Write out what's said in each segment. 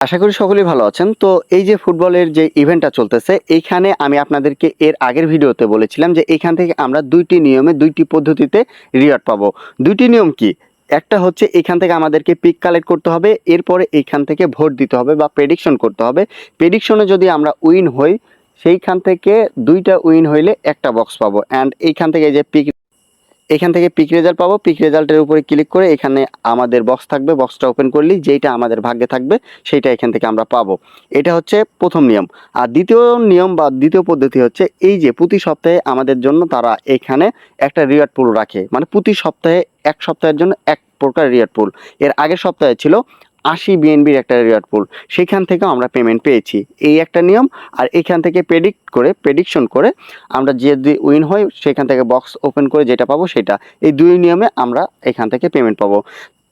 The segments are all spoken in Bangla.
আশা করি সকলেই ভালো আছেন। তো এই যে ফুটবলের যে ইভেন্টটা চলতেছে, এইখানে আমি আপনাদেরকে এর আগের ভিডিওতে বলেছিলাম যে এইখান থেকে আমরা ২ টি নিয়মে ২ টি পদ্ধতিতে রিওয়ার্ড পাবো। ২ টি নিয়ম কি? একটা হচ্ছে এখান থেকে আমাদেরকে পিক কালেক্ট করতে হবে। এরপরে এইখান থেকে ভোট দিতে হবে বা প্রেডিকশন করতে হবে। প্রেডিকশনে যদি আমরা উইন হই, সেইখান থেকে ২ টা উইন হইলে একটা বক্স পাবো। অ্যান্ড এইখান থেকে এই যে এখান থেকে পিক রেজাল্ট পাবো। পিক রেজাল্টের উপরে ক্লিক করে এখানে আমাদের বক্স থাকবে। বক্সটা ওপেন করলেই যেইটা আমাদের ভাগ্যে থাকবে সেইটা এখান থেকে আমরা পাবো। এটা হচ্ছে প্রথম নিয়ম। আর দ্বিতীয় নিয়ম বা দ্বিতীয় পদ্ধতি হচ্ছে এই যে প্রতি সপ্তাহে আমাদের জন্য তারা এখানে একটা রিওয়ার্ড পুল রাখে। মানে প্রতি সপ্তাহে ১ সপ্তাহের জন্য ১ প্রকার রিওয়ার্ড পুল। এর আগের সপ্তাহে ছিল ৮০ বিএনবির একটা রিওয়ার্ড পুল। সেখান থেকেও আমরা পেমেন্ট পেয়েছি। এই একটা নিয়ম। আর এখান থেকে প্রেডিকশন করে আমরা যদি উইন হই সেখান থেকে বক্স ওপেন করে যেটা পাবো সেটা। এই ২ নিয়মে আমরা এখান থেকে পেমেন্ট পাবো।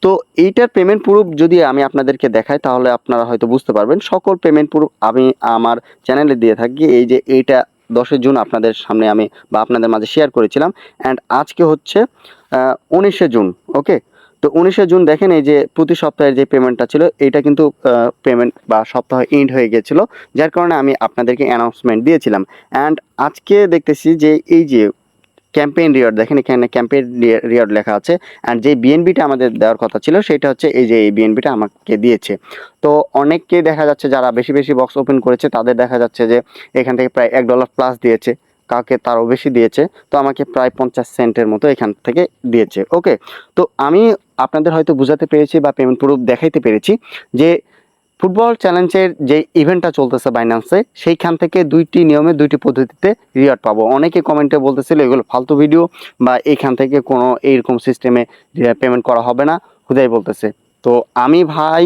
তো এইটার পেমেন্ট প্রুফ যদি আমি আপনাদেরকে দেখাই তাহলে আপনারা হয়তো বুঝতে পারবেন। সকল পেমেন্ট প্রুফ আমি আমার চ্যানেলে দিয়ে থাকি। এই যে এইটা ১০ জুন আপনাদের সামনে আমি বা আপনাদের মাঝে শেয়ার করেছিলাম। অ্যান্ড আজকে হচ্ছে ১৯ জুন। ওকে? তো ১৯ জুন দেখেন এই যে প্রতি সপ্তাহের যে পেমেন্টটা ছিল এইটা কিন্তু পেমেন্ট বা সপ্তাহ এন্ড হয়ে গিয়েছিল। যার কারণে আমি আপনাদেরকে অ্যানাউন্সমেন্ট দিয়েছিলাম। অ্যান্ড আজকে দেখতেছি যে এই যে ক্যাম্পেইন রিওয়ার্ড দেখেন এখানে ক্যাম্পেইন রিওয়ার্ড লেখা আছে। অ্যান্ড যে বিএনবিটা আমাদের দেওয়ার কথা ছিল সেটা হচ্ছে এই যে এই বিএনবিটা আমাকে দিয়েছে। তো অনেককে দেখা যাচ্ছে যারা বেশি বেশি বক্স ওপেন করেছে তাদের দেখা যাচ্ছে যে এখান থেকে প্রায় $১ প্লাস দিয়েছে, কাউকে তারও বেশি দিয়েছে। তো আমাকে প্রায় ৫০ সেন্টের মতো এখান থেকে দিয়েছে। ওকে? তো আমি আপনাদের হয়তো বুঝাতে পেরেছি বা পেমেন্ট প্রুফ দেখাইতে পেরেছি যে ফুটবল চ্যালেঞ্জের যে ইভেন্টটা চলতেছে বাইন্যান্সে সেইখান থেকে ২টি নিয়মে ২টি পদ্ধতিতে রিওয়ার্ড পাবো। অনেকে কমেন্টে বলতেছিল এগুলো ফালতু ভিডিও বা এইখান থেকে কোনো এইরকম সিস্টেমে পেমেন্ট করা হবে না, হুদাই বলতেছে। তো আমি ভাই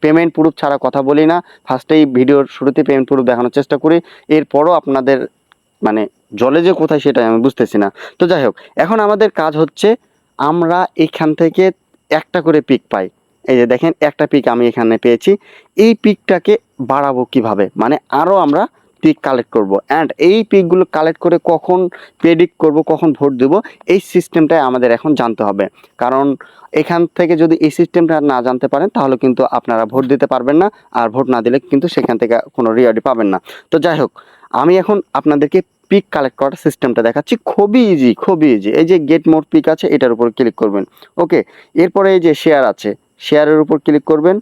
পেমেন্ট প্রুফ ছাড়া কথা বলি না। ফার্স্টেই ভিডিওর শুরুতে পেমেন্ট প্রুফ দেখানোর চেষ্টা করি। এরপরও আপনাদের মানে জলে যে কোথায় সেটাই আমি বুঝতেছি না। তো যাই হোক, এখন আমাদের কাজ হচ্ছে আমরা এখান থেকে একটা করে পিক পাই। এই যে দেখেন একটা পিক আমি এখানে পেয়েছি। এই পিকটাকে বাড়াবো কিভাবে? মানে আরও আমরা পিক কালেক্ট করব। অ্যান্ড এই পিকগুলো কালেক্ট করে কখন প্রেডিক্ট করব, কখন ভোট দেব, এই সিস্টেমটাই আমাদের এখন জানতে হবে। কারণ এখান থেকে যদি এই সিস্টেমটা না জানতে পারেন তাহলে কিন্তু আপনারা ভোট দিতে পারবেন না। আর ভোট না দিলে কিন্তু সেখান থেকে কোনো রিওয়ার্ডই পাবেন না। তো যাই হোক, আমি এখন আপনাদেরকে পিক কালেক্ট করার সিস্টেমটা দেখাচ্ছি। খুবই ইজি, খুবই ইজি। এই যে গেট মোর পিক আছে এটার উপর ক্লিক করবেন। ওকে? এরপরে এই যে শেয়ার আছে, শেয়ারের উপর ক্লিক করবেন।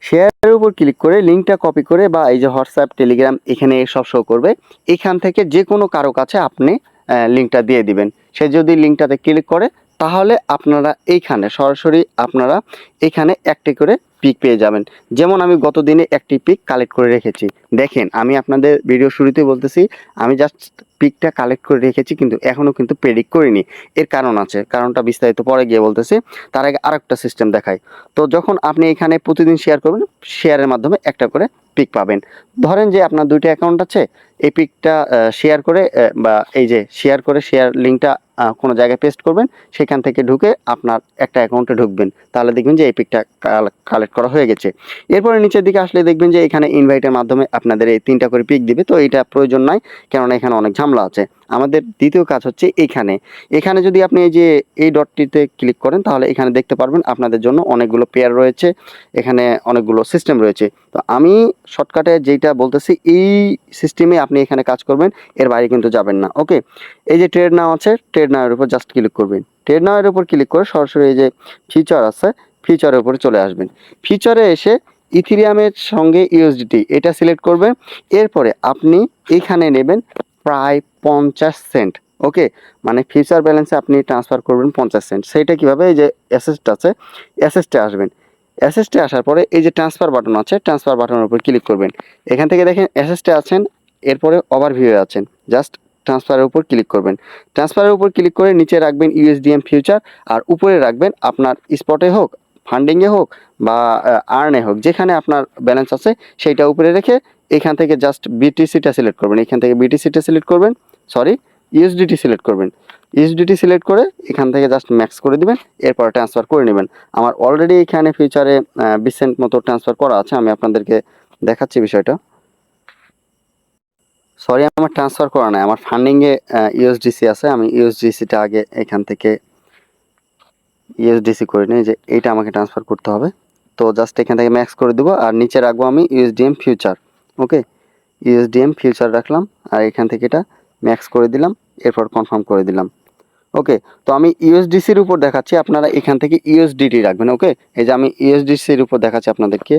শেয়ারের উপর ক্লিক করে লিঙ্কটা কপি করে বা এই যে হোয়াটসঅ্যাপ, টেলিগ্রাম এখানে সব শো করবে। এখান থেকে যে কোনো কারো কাছে আপনি লিঙ্কটা দিয়ে দিবেন। সে যদি লিঙ্কটাতে ক্লিক করে তাহলে আপনারা এইখানে সরাসরি আপনারা এখানে একটি করে পিক পেয়ে যাবেন। যেমন আমি গত দিনে একটি পিক কালেক্ট করে রেখেছি। দেখেন আমি আপনাদের ভিডিও শুরুতেই বলতেছি আমি জাস্ট পিকটা কালেক্ট করে রেখেছি কিন্তু এখনও কিন্তু প্রেডিক্ট করিনি। এর কারণ আছে, কারণটা বিস্তারিত পরে গিয়ে বলতেছি। তার আগে আরেকটা সিস্টেম দেখাই। তো যখন আপনি এখানে প্রতিদিন শেয়ার করবেন, শেয়ারের মাধ্যমে একটা করে পিক পাবেন। ধরেন যে আপনার ২টা অ্যাকাউন্ট আছে, এই পিকটা শেয়ার করে বা এই যে শেয়ার করে শেয়ার লিঙ্কটা কোনো জায়গায় পেস্ট করবেন। সেখান থেকে ঢুকে আপনার একটা অ্যাকাউন্টে ঢুকবেন। তাহলে দেখবেন যে এই পিকটা কালেক্ট করা হয়ে গেছে। এরপরে নিচের দিকে আসলে দেখবেন যে এখানে ইনভাইটের মাধ্যমে আপনাদের এই ৩টা করে পিক দিবে। তো এইটা প্রয়োজন নাই, কেননা এখানে অনেক ঝামেলা আছে। আমাদের দ্বিতীয় কাজ হচ্ছে এখানে যদি আপনি এই যে এই ডটটিতে ক্লিক করেন তাহলে এখানে দেখতে পারবেন আপনাদের জন্য অনেকগুলো পেয়ার রয়েছে, এখানে অনেকগুলো সিস্টেম রয়েছে। তো আমি শর্টকাটে যেইটা বলতেছি এই সিস্টেমে আপনি এখানে কাজ করবেন, এর বাইরে কিন্তু যাবেন না। ওকে? এই যে ট্রেড নাও আছে, ট্রেড নাওয়ের উপর জাস্ট ক্লিক করবেন। ট্রেড নাওয়ের উপর ক্লিক করে সরাসরি এই যে ফিচার আছে, ফিচারের উপরে চলে আসবেন। ফিচারে এসে ইথিরিয়ামের সঙ্গে ইউএসডিটি এটা সিলেক্ট করবেন। এরপরে আপনি এখানে নেবেন প্রায় ৫০ সেন্ট। ওকে? মানে ফিউচার ব্যালেন্সে আপনি ট্রান্সফার করবেন ৫০ সেন্ট। সেইটা কিভাবে? এই যে অ্যাসেস্ট আছে, অ্যাসেস্টে আসবেন। অ্যাসেস্টে আসার পরে এই যে ট্রান্সফার বাটন আছে, ট্রান্সফার বাটনের উপর ক্লিক করবেন। এখান থেকে দেখেন অ্যাসেস্টে আছেন, এরপরে ওভারভিউয়ে আছেন। জাস্ট ট্রান্সফারের উপর ক্লিক করবেন। ট্রান্সফারের উপর ক্লিক করে নিচে রাখবেন ইউএসডিএম ফিউচার, আর উপরে রাখবেন আপনার স্পটে হোক, ফান্ডিংয়ে হোক বা আর্নে হোক, যেখানে আপনার ব্যালেন্স আছে সেইটা উপরে রেখে এখান থেকে জাস্ট বিটিসিটা সিলেক্ট করবেন। এখান থেকে বিটিসিটা সিলেক্ট করবেন, সরি ইউএসডিটি সিলেক্ট করবেন। ইউএসডিটি সিলেক্ট করে এখান থেকে জাস্ট ম্যাক্স করে দিবেন, এরপর ট্রান্সফার করে নেবেন। আমার অলরেডি এখানে ফিউচারে ২০ সেন্ট মতো ট্রান্সফার করা আছে, আমি আপনাদেরকে দেখাচ্ছি বিষয়টা। সরি আমার ট্রান্সফার করা নাই, আমার ফান্ডিংয়ে ইউএসডিসি আছে। আমি ইউএসডিসিটা আগে এখান থেকে ইউএসডিসি করে নিই, যে এইটা আমাকে ট্রান্সফার করতে হবে। তো জাস্ট এখান থেকে ম্যাক্স করে দেবো আর নিচে রাখবো আমি ইউএসডিএম ফিউচার। ওকে, ইউএসডিএম ফিউচার রাখলাম আর এখান থেকে এটা ম্যাক্স করে দিলাম, এরপর কনফার্ম করে দিলাম। ওকে, তো আমি ইউএসডিসির উপর দেখাচ্ছি, আপনারা এখান থেকে ইউএসডিটি রাখবেন। ওকে, এই যে আমি ইউএসডিসির উপর দেখাচ্ছি আপনাদেরকে,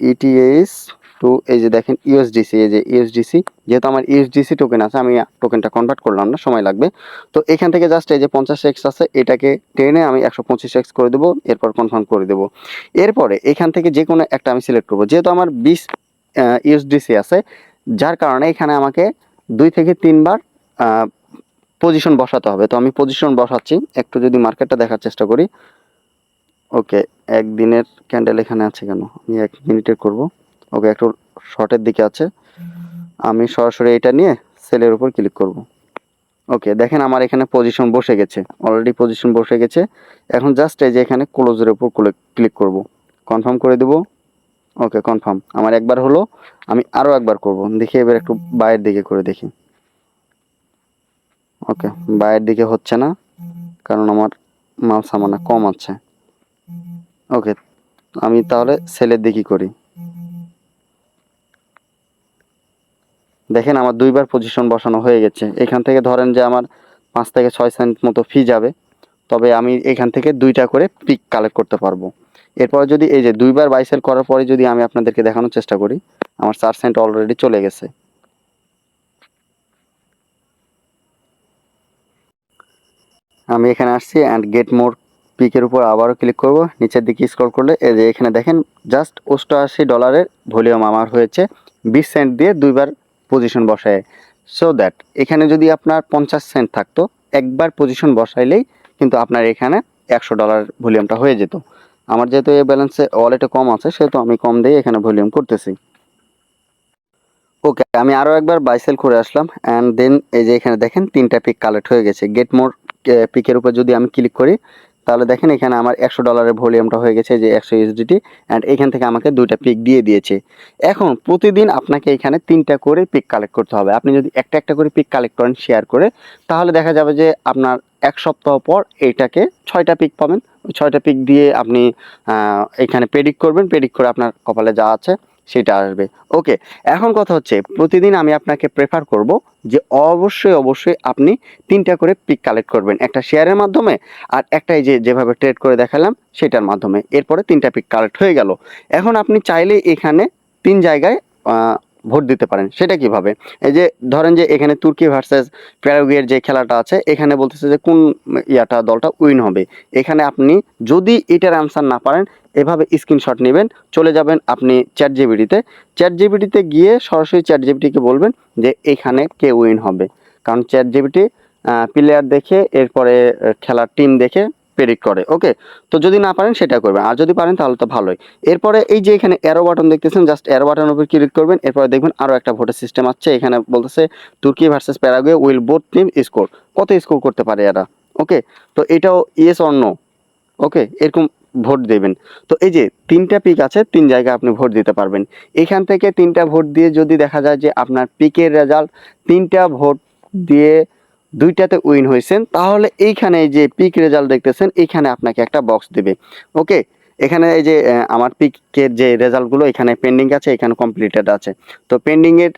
ইটিএস টু, এই যে দেখেন ইউএসডিসি, এই যে ইউএসডিসি, যেহেতু আমার ইউএসডিসি টোকেন আছে আমি টোকেনটা কনভার্ট করলাম না, সময় লাগবে। তো এখান থেকে জাস্ট এই যে 50x আছে এটাকে টেনে আমি 125x করে দেবো, এরপর কনফার্ম করে দেবো। এরপরে এখান থেকে যে কোনো একটা আমি সিলেক্ট করবো, যেহেতু আমার 20 ইউএসডিসি আছে, যার কারণে এখানে আমাকে 2 থেকে 3 বার পজিশন বসাতে হবে। তো আমি পজিশন বসাচ্ছি, একটু যদি মার্কেটটা দেখার চেষ্টা করি। ওকে, একদিনের ক্যান্ডেল এখানে আছে কেন, আমি 1 মিনিটের করব। ওকে, একটু শর্টের দিকে আছে, আমি সরাসরি এটা নিয়ে সেলের উপর ক্লিক করব। ওকে, দেখেন আমার এখানে পজিশন বসে গেছে, অলরেডি পজিশন বসে গেছে। এখন জাস্ট এই যে এখানে ক্লোজের উপর ক্লিক করব, কনফার্ম করে দেব। ওকে, কনফার্ম আমার একবার হলো, আমি আরও একবার করব, দেখি এবার একটু বাইরের দিকে করে দেখি। ওকে, বাইরের দিকে হচ্ছে না, কারণ আমার মাল সামানা কম আছে। ওকে, আমি তাহলে সেলের দিকে করি। দেখেন আমার 2 বার পজিশন বসানো হয়ে গেছে। এখান থেকে ধরেন যে আমার 5 থেকে 6 সেন্ট মতো ফি যাবে, তবে আমি এখান থেকে 2টা করে পিক কালেক্ট করতে পারবো। এরপর যদি এই যে 2 বার বাই সেল করার পরে যদি আমি আপনাদেরকে দেখানোর চেষ্টা করি, আমার 4 সেন্ট অলরেডি চলে গেছে। আমি এখানে আসছি অ্যান্ড গেট মোর পিকের উপর আবারও ক্লিক করব, নিচের দিকে স্ক্রল করলে এই যে এখানে দেখেন জাস্ট $88 ভলিউম আমার হয়েছে 20 সেন্ট দিয়ে 2 বার পজিশন বসায়। সো দ্যাট এখানে যদি আপনার 50 সেন্ট থাকতো, একবার পজিশন বসাইলেই কিন্তু আপনার এখানে $100 ভলিউমটা হয়ে যেত। আমার যেহেতু এই ব্যালেন্সে ওয়ালেটে কম আছে, সেহেতু আমি কম দিয়ে এখানে ভলিউম করতেছি। ওকে, আমি আরও একবার বাই সেল করে আসলাম অ্যান্ড দেন এই যে এখানে দেখেন 3টা পিক কালেক্ট হয়ে গেছে। গেট মোর পিকের উপর যদি আমি ক্লিক করি, তাহলে দেখেন এখানে আমার $100 ভলিউমটা হয়ে গেছে, যে 100 ইউএসডিটি, অ্যান্ড এখান থেকে আমাকে 2টা পিক দিয়ে দিয়েছে। এখন প্রতিদিন আপনাকে এখানে 3টা করে পিক কালেক্ট করতে হবে। আপনি যদি একটা একটা করে পিক কালেক্ট করেন শেয়ার করে, তাহলে দেখা যাবে যে আপনার 1 সপ্তাহ পর এইটাকে 6টা পিক পাবেন। ওই 6টা পিক দিয়ে আপনি এখানে প্রেডিক্ট করবেন, প্রেডিক্ট করে আপনার কপালে যা আছে সেটা আসবে। ওকে, এখন কথা হচ্ছে প্রতিদিন আমি আপনাকে প্রেফার করব যে অবশ্যই আপনি 3টা করে পিক কালেক্ট করবেন, একটা শেয়ারের মাধ্যমে আর একটা এই যে যেভাবে ট্রেড করে দেখালাম সেটার মাধ্যমে। এরপরে 3টা পিক কালেক্ট হয়ে গেল। এখন আপনি চাইলে এখানে 3 জায়গায় ভোট দিতে পারেন। সেটা কিভাবে? এই যে ধরেন যে এখানে তুর্কি ভার্সেস প্যারাগুয়ের যে খেলাটা আছে, এখানে বলতেছে যে কোন দলটা উইন হবে। এখানে আপনি যদি এটার অ্যান্সার না পারেন, এভাবে স্ক্রিনশট নেবেন, চলে যাবেন আপনি চ্যাট জিপিটিতে গিয়ে সরাসরি চ্যাট জিপিটিকে বলবেন যে এখানে কে উইন হবে, কারণ চ্যাট জিপিটি প্লেয়ার দেখে এরপরে খেলার টিম দেখে প্রেডিক্ট করে। ওকে, তো যদি না পারেন সেটা করবেন, আর যদি পারেন তাহলে তো ভালোই। এরপরে এই যে এখানে অ্যারো বাটন দেখতেছেন, জাস্ট অ্যারো বাটনের উপর ক্লিক করবেন, এরপরে দেখবেন আরও একটা ভোটের সিস্টেম আছে। এখানে বলতেছে তুর্কি versus Paraguay will both team score, কত স্কোর করতে পারে এরা। ওকে, তো এটাও ইয়েস অর নো। ওকে, এরকম ভোট দেবেন। তো এই যে 3টা পিক আছে, 3 জায়গায় আপনি ভোট দিতে পারবেন। এখান থেকে 3টা ভোট দিয়ে যদি দেখা যায় যে আপনার পিকের রেজাল্ট 3টা ভোট দিয়ে 2টাতে উইন হয়েছেন, তাহলে এইখানে এই যে পিক রেজাল্ট দেখতেছেন, এইখানে আপনাকে একটা বক্স দেবে। ওকে, এখানে এই যে আমার পিকের যে রেজাল্টগুলো এখানে পেন্ডিং আছে, এখানে কমপ্লিটেড আছে। তো পেন্ডিংয়ের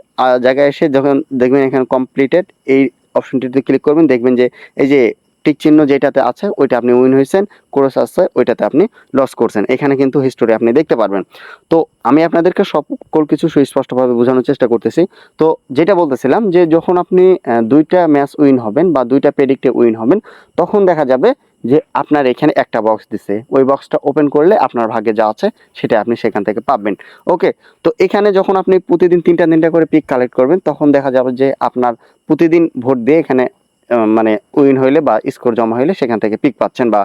জায়গায় এসে যখন দেখবেন এখানে কমপ্লিটেড, এই অপশনটিতে ক্লিক করবেন, দেখবেন যে এই যে টিক চিহ্ন যেটাতে আছে ওইটা আপনি উইন হয়েছেন, ক্রস আছে ওইটাতে আপনি লস করছেন। এখানে কিন্তু হিস্টোরি আপনি দেখতে পারবেন। তো আমি আপনাদেরকে সকল কিছু সুস্পষ্টভাবে বোঝানোর চেষ্টা করতেছি। তো যেটা বলতেছিলাম যে যখন আপনি 2টা ম্যাচ উইন হবেন বা 2টা প্রেডিক্টে উইন হবেন, তখন দেখা যাবে যে আপনার এখানে একটা বক্স দিছে, ওই বক্সটা ওপেন করলে আপনার ভাগ্যে যা আছে সেটা আপনি সেখান থেকে পাবেন। ওকে, তো এখানে যখন আপনি প্রতিদিন 3টা করে পিক কালেক্ট করবেন, তখন দেখা যাবে যে আপনার প্রতিদিন ভোট দিয়ে এখানে মানে উইন হইলে বা স্কোর জমা হইলে সেখান থেকে পিক পাচ্ছেন বা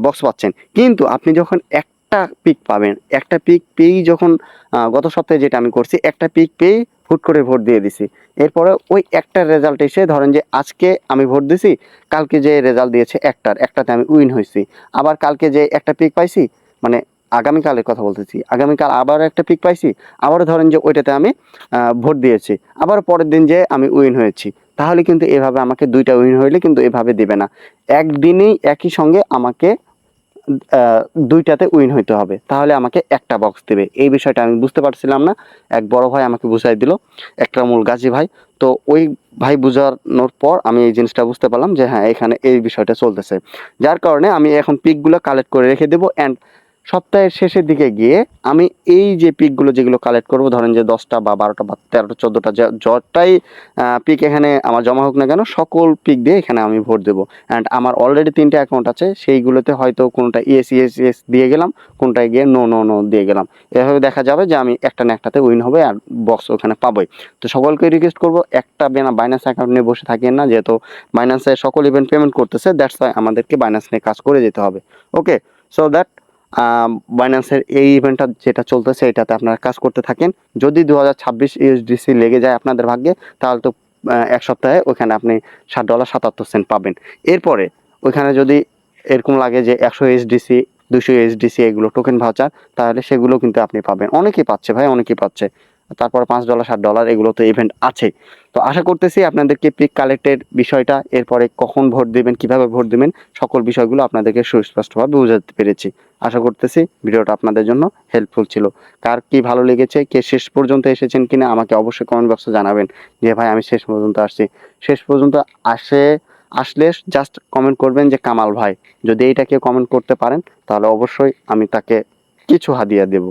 বক্স পাচ্ছেন। কিন্তু আপনি যখন একটা পিক পাবেন, একটা পিক পেয়েই যখন গত সপ্তাহে যেটা আমি করছি, একটা পিক পেয়েই হুট করে ভোট দিয়ে দিছি। এরপরে ওই একটার রেজাল্ট এসে ধরেন যে আজকে আমি ভোট দিছি, কালকে যে রেজাল্ট দিয়েছে একটাতে আমি উইন হয়েছি। আবার কালকে যে একটা পিক পাইছি, মানে আগামীকালের কথা বলতেছি, আগামীকাল আবার একটা পিক পাইছি, আবারও ধরেন যে ওইটাতে আমি ভোট দিয়েছি, আবার পরের দিন যে আমি উইন হয়েছি। তাহলে কিন্তু এভাবে আমাকে 2টা উইন হইলে কিন্তু এভাবে দেবে না, একদিনেই একই সঙ্গে আমাকে দুইটাতে উইন হইতে হবে, তাহলে আমাকে একটা বক্স দেবে। এই বিষয়টা আমি বুঝতে পারছিলাম না, এক বড় ভাই আমাকে বুঝাই দিল, একরামুল গাজী ভাই। তো ওই ভাই বুঝানোর পর আমি এই জিনিসটা বুঝতে পারলাম যে হ্যাঁ এখানে এই বিষয়টা চলতেছে। যার কারণে আমি এখন পিকগুলো কালেক্ট করে রেখে দেবো, অ্যান্ড সপ্তাহের শেষের দিকে গিয়ে আমি এই যে পিকগুলো যেগুলো কালেক্ট করবো, ধরেন যে 10টা বা 12টা বা 13টা 14টা যটাই পিক এখানে আমার জমা হোক না কেন, সকল পিক দিয়ে এখানে আমি ভোট দেবো। অ্যান্ড আমার অলরেডি 3টে অ্যাকাউন্ট আছে, সেইগুলোতে হয়তো কোনোটা ইয়েস ইয়েস ইয়েস দিয়ে গেলাম, কোনটায় গিয়ে নো নো নো দিয়ে গেলাম। এভাবে দেখা যাবে যে আমি একটা না একটাতে উইন হবে আর বক্স ওখানে পাবোই। তো সকলকে রিকোয়েস্ট করবো একটা বাইন্যান্স অ্যাকাউন্ট নিয়ে বসে থাকেন না, যেহেতু বাইন্যান্সে সকল ইভেন্ট পেমেন্ট করতেছে, দ্যাটস ওয়াই আমাদেরকে বাইন্যান্স নিয়ে কাজ করে যেতে হবে। ওকে, সো দ্যাট বাইন্যান্সের এই ইভেন্টটা যেটা চলতেছে এটাতে আপনারা কাজ করতে থাকেন। যদি 2026 ইউএসডিসি লেগে যায় আপনাদের ভাগ্যে, তাহলে তো এক সপ্তাহে ওখানে আপনি $7.77 পাবেন। এরপরে ওইখানে যদি এরকম লাগে যে 100 এসডিসি 200 এসডিসি এগুলো টোকেন ভাউচার, তাহলে সেগুলো কিন্তু আপনি পাবেন। অনেকেই পাচ্ছে ভাই, অনেকেই পাচ্ছে। তারপরে $5 $7 এগুলো তো ইভেন্ট আছে। তো আশা করতেছি আপনাদেরকে পিক কালেক্টের বিষয়টা, এরপরে কখন ভোট দেবেন, কিভাবে ভোট দেবেন, সকল বিষয়গুলো আপনাদেরকে সুস্পষ্টভাবে বোঝাতে পেরেছি। আশা করতেছি ভিডিওটা আপনাদের জন্য হেল্পফুল ছিল। কার কি ভালো লেগেছে, কে শেষ পর্যন্ত এসেছেন কিনা আমাকে অবশ্যই কমেন্ট বক্সে জানাবেন যে ভাই আমি শেষ পর্যন্ত আসছি। শেষ পর্যন্ত আসলে জাস্ট কমেন্ট করবেন যে কামাল ভাই। যদি এইটা কেউ কমেন্ট করতে পারেন তাহলে অবশ্যই আমি তাকে কিছু হাদিয়া দেব।